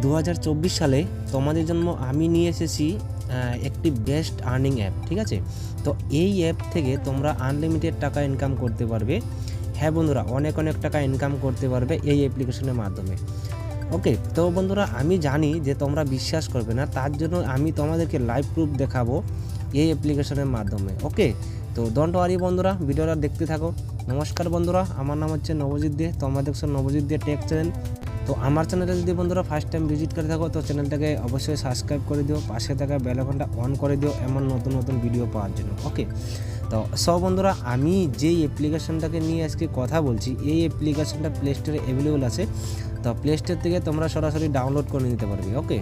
2024 সালে তোমাদের জন্য আমি নিয়ে এসেছি একটি বেস্ট আর্নিং অ্যাপ, ঠিক আছে। তো এই অ্যাপ থেকে তোমরা আনলিমিটেড টাকা ইনকাম করতে পারবে। হ্যাঁ বন্ধুরা, অনেক টাকা ইনকাম করতে পারবে এই অ্যাপ্লিকেশনের মাধ্যমে। ওকে, তো বন্ধুরা আমি জানি যে তোমরা বিশ্বাস করবে না, তার জন্য আমি তোমাদেরকে লাইভ প্রুফ দেখাবো এই অ্যাপ্লিকেশনের মাধ্যমে। ওকে, তো ডোন্ট ওয়ারি বন্ধুরা, ভিডিওটা দেখতে থাকো। নমস্কার বন্ধুরা, আমার নাম হচ্ছে নবজিৎ দে, তোমরা দেখছো নবজিৎ দে টেক চ্যানেল। তো আমার চ্যানেলে যদি বন্ধুরা ফার্স্ট টাইম ভিজিট করে থাকো তো চ্যানেলটাকে অবশ্যই সাবস্ক্রাইব করে দিও, পাশে থাকা বেল আইকনটা অন করে দিও এমন নতুন ভিডিও পাওয়ার জন্য। ওকে, তো সব বন্ধুরা আমি যেই অ্যাপ্লিকেশনটাকে নিয়ে আজকে কথা বলছি, এই অ্যাপ্লিকেশনটা প্লে স্টোরে অ্যাভেলেবল আছে। তো প্লে স্টোর থেকে তোমরা সরাসরি ডাউনলোড করে নিতে পারবে। ওকে,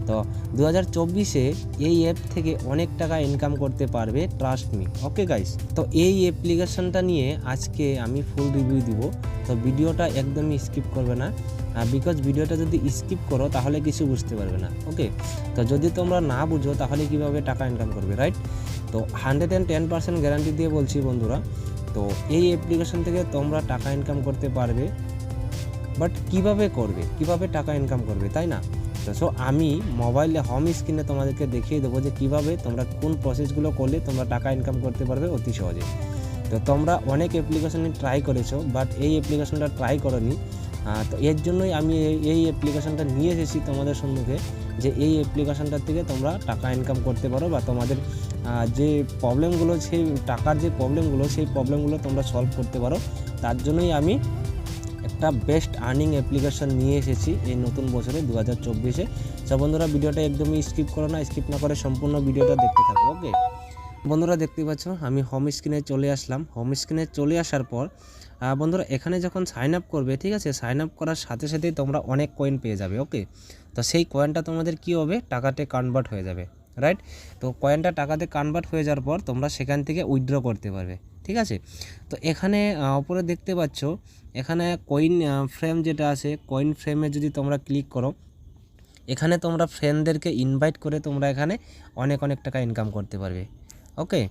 তো 2024-এ এই অ্যাপ থেকে অনেক টাকা ইনকাম করতে পারবে, ট্রাস্ট মি। ওকে গাইস, তো এই অ্যাপ্লিকেশনটা নিয়ে আজকে আমি ফুল রিভিউ দিব। তো ভিডিওটা একদমই স্কিপ করবে না, বিকজ ভিডিওটা যদি স্কিপ করো তাহলে কিছু বুঝতে পারবে না। ওকে, তো যদি তোমরা না বুঝো তাহলে কিভাবে টাকা ইনকাম করবে, রাইট? তো 110% গ্যারান্টি দিয়ে বলছি বন্ধুরা, তো এই অ্যাপ্লিকেশন থেকে তোমরা টাকা ইনকাম করতে পারবে। বাট কিভাবে টাকা ইনকাম করবে, তাই না? তো সো আমি মোবাইলে হোম স্ক্রিনে তোমাদেরকে দেখিয়ে দেবো যে কিভাবে তোমরা কোন প্রসেসগুলো করলে তোমরা টাকা ইনকাম করতে পারবে অতি সহজে। তো তোমরা অনেক অ্যাপ্লিকেশনে ট্রাই করেছো, বাট এই অ্যাপ্লিকেশনটা ট্রাই করোনি। তো এর জন্যই আমি এই অ্যাপ্লিকেশনটা নিয়ে এসেছি তোমাদের সম্মুখে, যে এই অ্যাপ্লিকেশনটার থেকে তোমরা টাকা ইনকাম করতে পারো বা তোমাদের যে প্রবলেমগুলো, সেই টাকার যে প্রবলেমগুলো, সেই প্রবলেমগুলো তোমরা সলভ করতে পারো। তার জন্যই আমি একটা বেস্ট আর্নিং অ্যাপ্লিকেশন নিয়ে এসেছি এই নতুন বছরে 2024-এ। সব বন্ধুরা ভিডিওটা একদমই স্কিপ করো না, স্কিপ না করে সম্পূর্ণ ভিডিওটা দেখতে থাকো। ওকে বন্ধুরা, দেখতে পাচ্ছ আমি হোম স্ক্রিনে চলে আসলাম। হোম স্ক্রিনে চলে আসার পর বন্ধুরা এখানে যখন সাইন আপ করবে, ঠিক আছে, সাইন আপ করার সাথে সাথেই তোমরা অনেক কয়েন পেয়ে যাবে। ওকে, তো সেই কয়েনটা তোমাদের কি হবে, টাকাতে কনভার্ট হয়ে যাবে, রাইট? তো কয়েনটা টাকাতে কনভার্ট হয়ে যাওয়ার পর তোমরা সেখান থেকে উইথড্র করতে পারবে, ঠিক আছে। তো এখানে উপরে দেখতে পাচ্ছ, এখানে কয়েন ফ্রেম যেটা আছে, কয়েন ফ্রেমে যদি তোমরা ক্লিক করো, এখানে তোমরা ফ্রেন্ডদেরকে ইনভাইট করে তোমরা এখানে অনেক টাকা ইনকাম করতে পারবে। ওকে,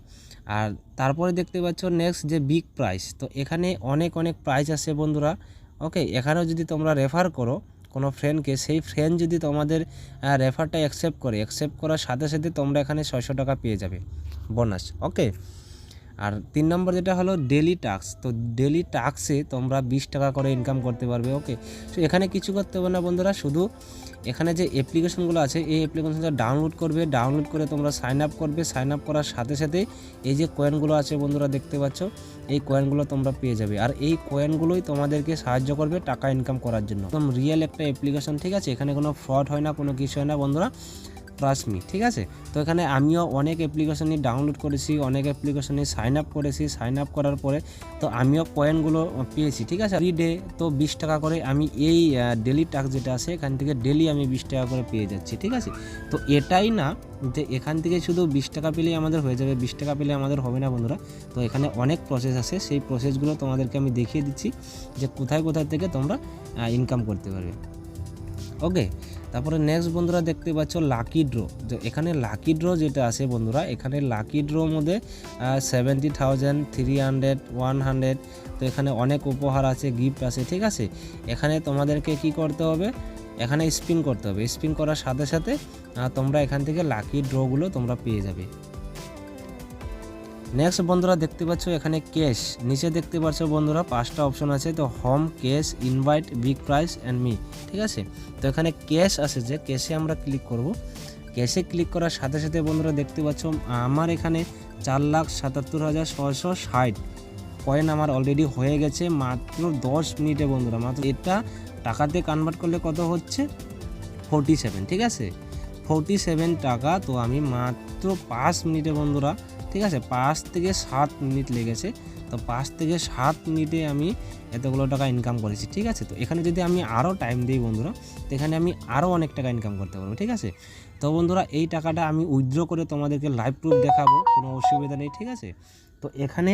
আর তারপরে দেখতে পাচ্ছ নেক্সট যে বিগ প্রাইস, তো এখানে অনেক প্রাইস আছে বন্ধুরা। ওকে, এখানেও যদি তোমরা রেফার করো কোনো ফ্রেন্ডকে, সেই ফ্রেন্ড যদি তোমাদের রেফারটা অ্যাকসেপ্ট করার সাথে সাথে তোমরা এখানে 600 টাকা পেয়ে যাবে বোনাস। ওকে, আর 3 নম্বর যেটা হলো ডেলি টাস্ক, তো ডেলি টাস্কে তোমরা 20 টাকা করে ইনকাম করতে পারবে। ওকে, তো এখানে কিছু করতে হবে না বন্ধুরা, শুধু এখানে যে অ্যাপ্লিকেশনগুলো আছে এই অ্যাপ্লিকেশনটা ডাউনলোড করে তোমরা সাইন আপ করবে। সাইন আপ করার সাথে সাথে এই যে কয়েনগুলো আছে বন্ধুরা দেখতে পাচ্ছ, এই কয়েনগুলো তোমরা পেয়ে যাবে। আর এই কয়েনগুলোই তোমাদেরকে সাহায্য করবে টাকা ইনকাম করার জন্য। একদম রিয়েল একটা অ্যাপ্লিকেশন, ঠিক আছে, এখানে কোনো ফ্রড হয় না, কোনো কিছু হয় না বন্ধুরা, ট্রাস্ট মি, ঠিক আছে। তো এখানে আমিও অনেক অ্যাপ্লিকেশনই ডাউনলোড করেছি, অনেক অ্যাপ্লিকেশনে সাইন আপ করেছি। সাইন আপ করার পরে তো আমিও কয়েনগুলো পেয়েছি, ঠিক আছে। এভরি ডে তো 20 টাকা করে আমি এই ডেলি টাস্ক যেটা আছে এখান থেকে ডেলি আমি 20 টাকা করে পেয়ে যাচ্ছি, ঠিক আছে। তো এটাই না যে এখান থেকে শুধু 20 টাকা পেলেই আমাদের হয়ে যাবে, 20 টাকা পেলে আমাদের হবে না বন্ধুরা। তো এখানে অনেক প্রসেস আছে, সেই প্রসেসগুলো তোমাদেরকে আমি দেখিয়ে দিচ্ছি যে কোথায় থেকে তোমরা ইনকাম করতে পারবে। ওকে, তারপরে নেক্সট বন্ধুরা দেখতে পাচ্ছ লাকি ড্র। তো এখানে লাকি ড্র যেটা আছে বন্ধুরা, এখানে লাকি ড্র মধ্যে 70,000, 300, 100, তো এখানে অনেক উপহার আছে, গিফট আছে, ঠিক আছে। এখানে তোমাদেরকে কি করতে হবে, এখানে স্পিন করতে হবে। স্পিন করার সাথে সাথে তোমরা এখান থেকে লাকি ড্রগুলো তোমরা পেয়ে যাবে। নেক্সট বন্ধুরা দেখতে পাচ্ছ এখানে ক্যাশ, নিচে দেখতে পাচ্ছ বন্ধুরা 5টা অপশন আছে। তো home, cash, invite, big price and me, ঠিক আছে। তো এখানে ক্যাশ আছে, যে ক্যাশে আমরা ক্লিক করব। ক্যাশে ক্লিক করার সাথে সাথে বন্ধুরা দেখতে পাচ্ছ আমার এখানে 4,77,660 কয়েন আমার অলরেডি হয়ে গেছে মাত্র 10 মিনিটে বন্ধুরা। মাত্র এটা টাকাতে কনভার্ট করলে কত হচ্ছে, 47, ঠিক আছে, 47 টাকা। তো আমি মাত্র 5 মিনিটে বন্ধুরা, ঠিক আছে, 5 থেকে 7 মিনিট লেগেছে। তো 5 থেকে 7 মিনিটে আমি এতগুলো টাকা ইনকাম করেছি, ঠিক আছে। তো এখানে যদি আমি আরও টাইম দিই বন্ধুরা, তো এখানে আমি আরও অনেক টাকা ইনকাম করতে পারবো, ঠিক আছে। তো বন্ধুরা এই টাকাটা আমি উইথড্র করে তোমাদেরকে লাইভ প্রুফ দেখাবো, কোনো অসুবিধা নেই, ঠিক আছে। তো এখানে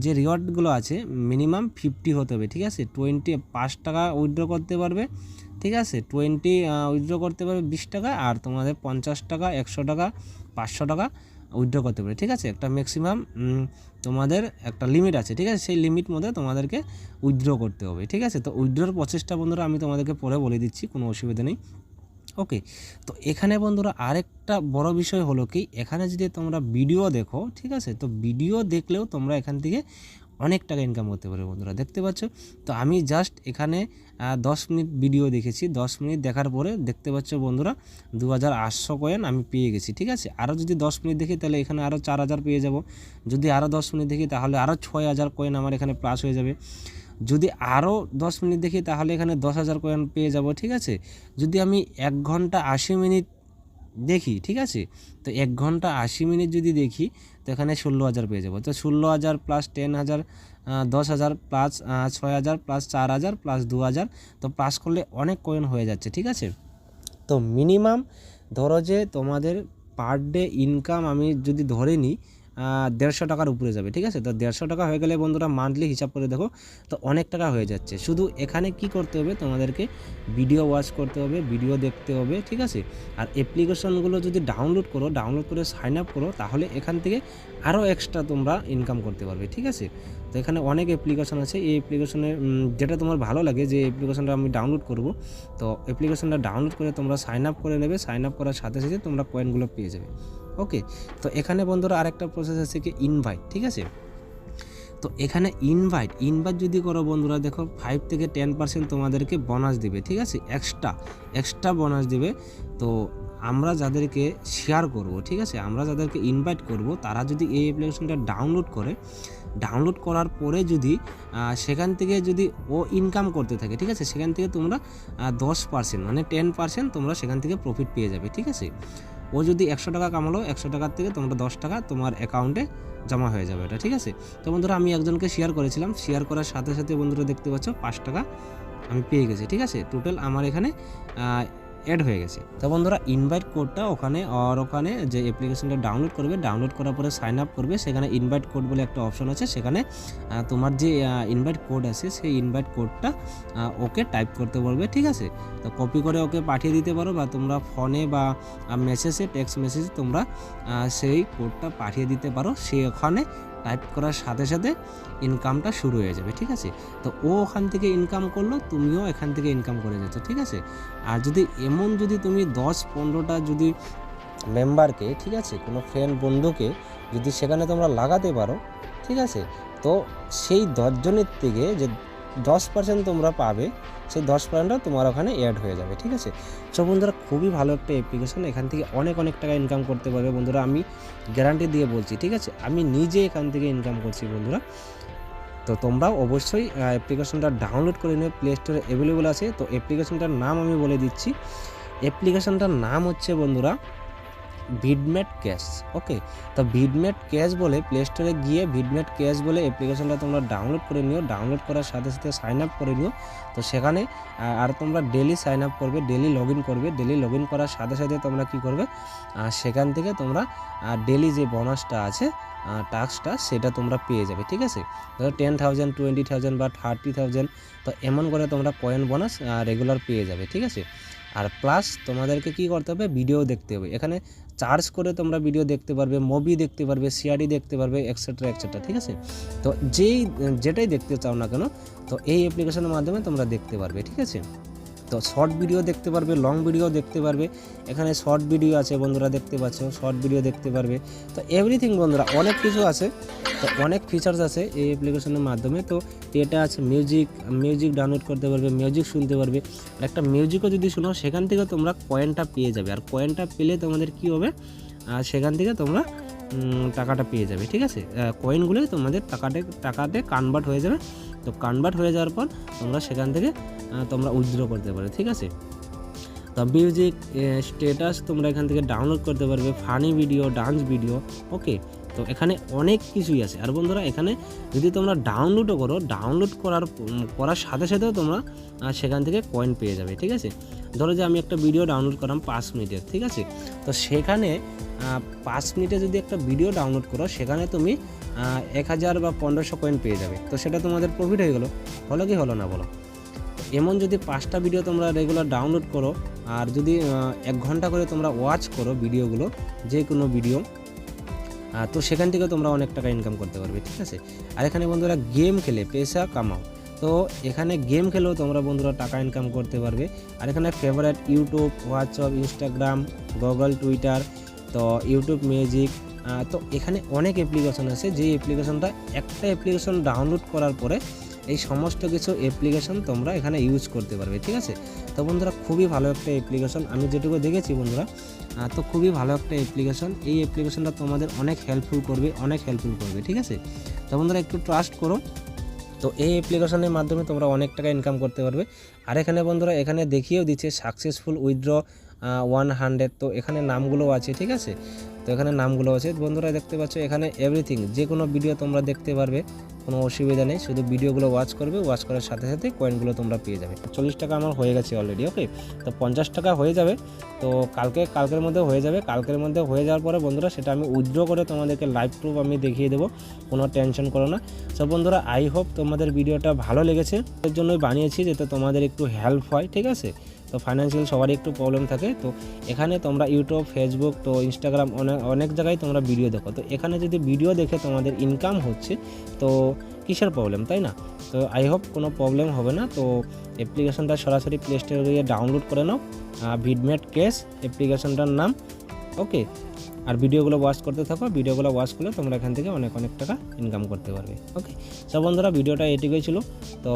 যে রিওয়ার্ডগুলো আছে মিনিমাম 50 হতে হবে, ঠিক আছে। 5 টাকা উইথড্র করতে পারবে, ঠিক আছে। উইথড্র করতে পারবে 20 টাকা, আর তোমাদের 50 টাকা, 100 টাকা, 500 টাকা উইথড্র করতে পারে, ঠিক আছে। একটা ম্যাক্সিমাম তোমাদের একটা লিমিট আছে, ঠিক আছে, সেই লিমিট মধ্যে তোমাদেরকে উইথড্র করতে হবে, ঠিক আছে। তো উইথড্রর প্রসেসটা বন্ধুরা আমি তোমাদেরকে পরে বলে দিচ্ছি, কোনো অসুবিধা নেই। ওকে, তো এখানে বন্ধুরা আরেকটা বড় বিষয় হলো কি, এখানে যদি তোমরা ভিডিও দেখো, ঠিক আছে, তো ভিডিও দেখলেও তোমরা এখান থেকে অনেক টাকা ইনকাম করতে পারবে বন্ধুরা, দেখতে পাচ্ছ। তো আমি জাস্ট এখানে 10 মিনিট ভিডিও দেখেছি, 10 মিনিট দেখার পরে দেখতে পাচ্ছ বন্ধুরা 2800 কয়েন আমি পেয়ে গেছি, ঠিক আছে। আরও যদি 10 মিনিট দেখি তাহলে এখানে আরও 4000 পেয়ে যাব, যদি আরও 10 মিনিট দেখি তাহলে আরও 6000 কয়েন আমার এখানে প্লাস হয়ে যাবে, যদি আরও 10 মিনিট দেখি তাহলে এখানে 10,000 কয়েন পেয়ে যাব, ঠিক আছে। যদি আমি 1 ঘন্টা 80 মিনিট দেখি, ঠিক আছে, তো 1 ঘন্টা 80 মিনিট যদি দেখি তো এখানে 16,000 পেয়ে যাবো। তো 16,000 প্লাস 10,000 10,000 প্লাস 6,000 প্লাস 4,000 প্লাস 2,000, তো প্লাস করলে অনেক কয়েন হয়ে যাচ্ছে, ঠিক আছে। তো মিনিমাম ধরো যে তোমাদের পার ডে ইনকাম আমি যদি ধরে নিই 150 টাকার উপরে যাবে, ঠিক আছে। তো 150 টাকা হয়ে গেলে বন্ধুরা মান্থলি হিসাব করে দেখো তো অনেক টাকা হয়ে যাচ্ছে। শুধু এখানে কি করতে হবে, তোমাদেরকে ভিডিও ওয়াচ করতে হবে, ভিডিও দেখতে হবে, ঠিক আছে। আর অ্যাপ্লিকেশনগুলো যদি ডাউনলোড করে সাইন আপ করো, তাহলে এখান থেকে আরও এক্সট্রা তোমরা ইনকাম করতে পারবে, ঠিক আছে। তো এখানে অনেক অ্যাপ্লিকেশন আছে, এই অ্যাপ্লিকেশনে যেটা তোমার ভালো লাগে যে অ্যাপ্লিকেশনটা আমি ডাউনলোড করব, তো অ্যাপ্লিকেশনটা ডাউনলোড করে তোমরা সাইন আপ করে নেবে, সাইন আপ করার সাথে সাথে তোমরা কয়েনগুলো পেয়ে যাবে। ওকে, তো এখানে বন্ধুরা আরেকটা প্রসেস আছে কি ইনভাইট, ঠিক আছে। তো এখানে ইনভাইট যদি করো বন্ধুরা, দেখো 5 থেকে 10% তোমাদেরকে বোনাস দিবে, ঠিক আছে, এক্সট্রা বোনাস দিবে। তো আমরা যাদেরকে শেয়ার করব, ঠিক আছে, আমরা যাদেরকে ইনভাইট করব, তারা যদি এই অ্যাপ্লিকেশনটা ডাউনলোড করার পরে যদি সেখান থেকে যদি ও ইনকাম করতে থাকে, ঠিক আছে, সেখান থেকে তোমরা 10% মানে 10% তোমরা সেখান থেকে প্রফিট পেয়ে যাবে, ঠিক আছে। ও যদি 100 টাকা কামালো, 100 টাকার থেকে তোমরা 10 টাকা তোমার অ্যাকাউন্টে জমা হয়ে যাবে এটা, ঠিক আছে। তো বন্ধুরা আমি একজনকে শেয়ার করেছিলাম, শেয়ার করার সাথে সাথে বন্ধুরা দেখতে পাচ্ছ 5 টাকা আমি পেয়ে গেছি, ঠিক আছে। টোটাল আমার এখানে অ্যাড হয়ে গেছে। তো বন্ধুরা ইনভাইট কোডটা ওখানে যে অ্যাপ্লিকেশনটা ডাউনলোড করার পরে সাইন আপ করবে, সেখানে ইনভাইট কোড বলে একটা অপশন আছে, সেখানে তোমার যে ইনভাইট কোড আছে সেই ইনভাইট কোডটা ওকে টাইপ করতে বলবে, ঠিক আছে। তো কপি করে ওকে পাঠিয়ে দিতে পারো, বা তোমরা ফোনে বা টেক্সট মেসেজে তোমরা সেই কোডটা পাঠিয়ে দিতে পারো, সে ওখানে টাইপ করার সাথে সাথে ইনকামটা শুরু হয়ে যাবে, ঠিক আছে। তো ও ওখান থেকে ইনকাম করলো, তুমিও এখান থেকে ইনকাম করে যাচ্ছ, ঠিক আছে। আর যদি তুমি 10-15টা যদি মেম্বারকে, ঠিক আছে, কোনো ফ্রেন্ড বন্ধুকে যদি সেখানে তোমরা লাগাতে পারো, ঠিক আছে, তো সেই 10 জনের থেকে যে 10% তোমরা পাবে, সেই 10%টা তোমার ওখানে অ্যাড হয়ে যাবে, ঠিক আছে। সো বন্ধুরা খুবই ভালো একটা অ্যাপ্লিকেশন, এখান থেকে অনেক টাকা ইনকাম করতে পারবে বন্ধুরা, আমি গ্যারান্টি দিয়ে বলছি, ঠিক আছে। আমি নিজে এখান থেকে ইনকাম করছি বন্ধুরা। তো তোমরাও অবশ্যই অ্যাপ্লিকেশনটা ডাউনলোড করে নিও, প্লে স্টোরে অ্যাভেলেবল আছে। তো অ্যাপ্লিকেশনটার নাম আমি বলে দিচ্ছি, অ্যাপ্লিকেশনটার নাম হচ্ছে বন্ধুরা ভিডমেট ক্যাশ। ওকে, তো ভিডমেট ক্যাশ বলে প্লে স্টোরে গিয়ে ভিডমেট ক্যাশ বলে অ্যাপ্লিকেশনটা তোমরা ডাউনলোড করে নিও, ডাউনলোড করার সাথে সাথে সাইন আপ করে নিও। তো সেখানে আর তোমরা ডেলি সাইন আপ করবে, ডেলি লগ ইন করার সাথে সাথে তোমরা কি করবে, সেখান থেকে তোমরা ডেলি যে বোনাসটা আছে টাস্কটা সেটা তোমরা পেয়ে যাবে, ঠিক আছে। ধরো 10,000 20,000 বা 30,000, তো এমন করে তোমরা কয়েন বোনাস রেগুলার পেয়ে যাবে, ঠিক আছে। আর প্লাস তোমাদেরকে কি করতে হবে, ভিডিও দেখতে হবে, এখানে চার্জ করে তোমরা ভিডিও দেখতে পারবে, মুভি দেখতে পারবে, সিআরডি দেখতে পারবে, এক্সেট্রা, ঠিক আছে। তো যেটাই দেখতে চাও না কেন, তো এই অ্যাপ্লিকেশনের মাধ্যমে তোমরা দেখতে পারবে, ঠিক আছে। তো শর্ট ভিডিও দেখতে পারবে, লং ভিডিও দেখতে পারবে, এখানে শর্ট ভিডিও আছে বন্ধুরা, দেখতে পাচ্ছ শর্ট ভিডিও দেখতে পারবে। তো এভরিথিং বন্ধুরা অনেক কিছু আছে, তো অনেক ফিচার্স আছে এই অ্যাপ্লিকেশনের মাধ্যমে। তো এটা আছে মিউজিক ডাউনলোড করতে পারবে, মিউজিক শুনতে পারবে, আর একটা মিউজিকও যদি শোনো সেখান থেকে তোমরা কয়েনটা পেয়ে যাবে। আর কয়েনটা পেলে তোমাদের কি হবে, সেখান থেকে তোমরা টাকাটা পেয়ে যাবে, ঠিক আছে। কয়েনগুলো তোমাদের টাকাতে কনভার্ট হয়ে যাবে। তো কনভার্ট হয়ে যাওয়ার পর তোমরা সেখান থেকে তোমরা উইথড্র করতে পারো, ঠিক আছে। তো মিউজিক স্ট্যাটাস তোমরা এখান থেকে ডাউনলোড করতে পারবে, ফানি ভিডিও, ডান্স ভিডিও, ওকে। তো এখানে অনেক কিছুই আছে। আর বন্ধুরা এখানে যদি তোমরা ডাউনলোডও করো, ডাউনলোড করার সাথে সাথেও তোমরা সেখান থেকে কয়েন পেয়ে যাবে, ঠিক আছে। ধরো যে আমি একটা ভিডিও ডাউনলোড করলাম 5 মিনিটের, ঠিক আছে। তো সেখানে 5 মিনিটে যদি একটা ভিডিও ডাউনলোড করো, সেখানে তুমি 1000 বা 1500 কয়েন পেয়ে যাবে। তো সেটা তোমাদের প্রফিট হয়ে গেলো, হলো কি হলো না বলো। এমন যদি 5টা ভিডিও তোমরা রেগুলার ডাউনলোড করো, আর যদি 1 ঘন্টা করে তোমরা ওয়াচ করো ভিডিওগুলো, যে কোনো ভিডিও, তো সেখান থেকে তোমরা অনেক টাকা ইনকাম করতে পারবে, ঠিক আছে। আর এখানে বন্ধুরা গেম খেলে পয়সা কামাও, তো এখানে গেম খেলেও তোমরা বন্ধুরা টাকা ইনকাম করতে পারবে। আর এখানে favourite YouTube, WhatsApp, Instagram, Google, Twitter, তো ইউটিউব মিউজিক, তো এখানে অনেক অ্যাপ্লিকেশন আছে, যে অ্যাপ্লিকেশনটা একটা অ্যাপ্লিকেশন ডাউনলোড করার পরে এই সমস্ত কিছু অ্যাপ্লিকেশন তোমরা এখানে ইউজ করতে পারবে, ঠিক আছে। তো বন্ধুরা খুবই ভালো একটা অ্যাপ্লিকেশন, আমি যেটুকু দেখেছি বন্ধুরা, তো খুবই ভালো একটা অ্যাপ্লিকেশন। এই অ্যাপ্লিকেশনটা তোমাদের অনেক হেল্পফুল করবে, ঠিক আছে। তো বন্ধুরা একটু ট্রাস্ট করো। তো এই অ্যাপ্লিকেশনের মাধ্যমে তোমরা অনেক টাকা ইনকাম করতে পারবে। আর এখানে বন্ধুরা এখানে দেখিয়েও দিচ্ছে সাকসেসফুল উইথড্র 100, তো এখানে নামগুলো আছে, ঠিক আছে। তো এখানে নামগুলো আছে বন্ধুরা, দেখতে পাচ্ছ এখানে এভরিথিং, যে কোনো ভিডিও তোমরা দেখতে পারবে, কোনো অসুবিধা নেই। শুধু ভিডিওগুলো ওয়াচ করবে, ওয়াচ করার সাথে সাথে কয়েনগুলো তোমরা পেয়ে যাবে। 40 টাকা আমার হয়ে গেছে অলরেডি, ওকে। তো 50 টাকা হয়ে যাবে, তো কালকের মধ্যে হয়ে যাবে। কালকের মধ্যে হয়ে যাওয়ার পরে বন্ধুরা সেটা আমি উইথড্র করে তোমাদেরকে লাইভ প্রুফ আমি দেখিয়ে দেবো, কোনো টেনশন করো না। সো বন্ধুরা আই হোপ তোমাদের ভিডিওটা ভালো লেগেছে, এর জন্যই বানিয়েছি যাতে তোমাদের একটু হেল্প হয়, ঠিক আছে। তো ফাইন্যান্সিয়াল সবারই একটু প্রবলেম থাকে, তো এখানে তোমরা ইউটিউব, ফেসবুক, তো ইনস্টাগ্রাম, অনেক জায়গায় তোমরা ভিডিও দেখো। তো এখানে যদি ভিডিও দেখে তোমাদের ইনকাম হচ্ছে, তো কিসের প্রবলেম, তাই না? তো আই হোপ কোনো প্রবলেম হবে না। তো অ্যাপ্লিকেশনটা সরাসরি প্লে স্টোরে গিয়ে ডাউনলোড করে নাও, ভিডমেট কেস অ্যাপ্লিকেশনটার নাম, ওকে। আর ভিডিওগুলো ওয়াচ করতে থাকো, ভিডিওগুলো ওয়াচ করলে তোমরা এখান থেকে অনেক টাকা ইনকাম করতে পারবে, ওকে। সব বন্ধুরা ভিডিওটা এটুকুই ছিল। তো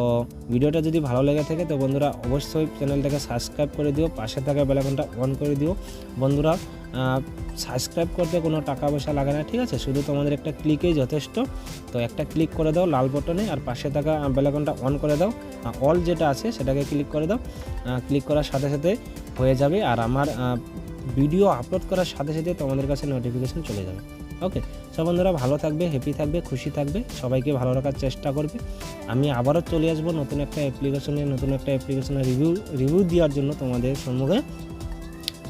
ভিডিওটা যদি ভালো লেগে থাকে তো বন্ধুরা অবশ্যই চ্যানেলটাকে সাবস্ক্রাইব করে দিও, পাশে থাকা বেল আইকনটা অন করে দিও। বন্ধুরা সাবস্ক্রাইব করতে কোনো টাকা পয়সা লাগে না, ঠিক আছে, শুধু তোমাদের একটা ক্লিকেই যথেষ্ট। তো একটা ক্লিক করে দাও লাল বটনে, আর পাশে থাকা বেল আইকনটা অন করে দাও, অল যেটা আছে সেটাকে ক্লিক করে দাও। ক্লিক করার সাথে সাথে হয়ে যাবে, আর আমার ভিডিও আপলোড করার সাথে সাথে তোমাদের কাছে নোটিফিকেশন চলে যাবে, ওকে। সব বন্ধুরা ভালো থাকবে, হ্যাপি থাকবে, খুশি থাকবে, সবাইকে ভালো রাখার চেষ্টা করবে। আমি আবারও চলে আসবো নতুন একটা অ্যাপ্লিকেশনের রিভিউ দেওয়ার জন্য তোমাদের সম্মুখে।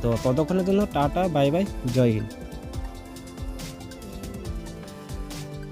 তো ততক্ষণের জন্য টাটা, বাই বাই, জয় হিন্দ।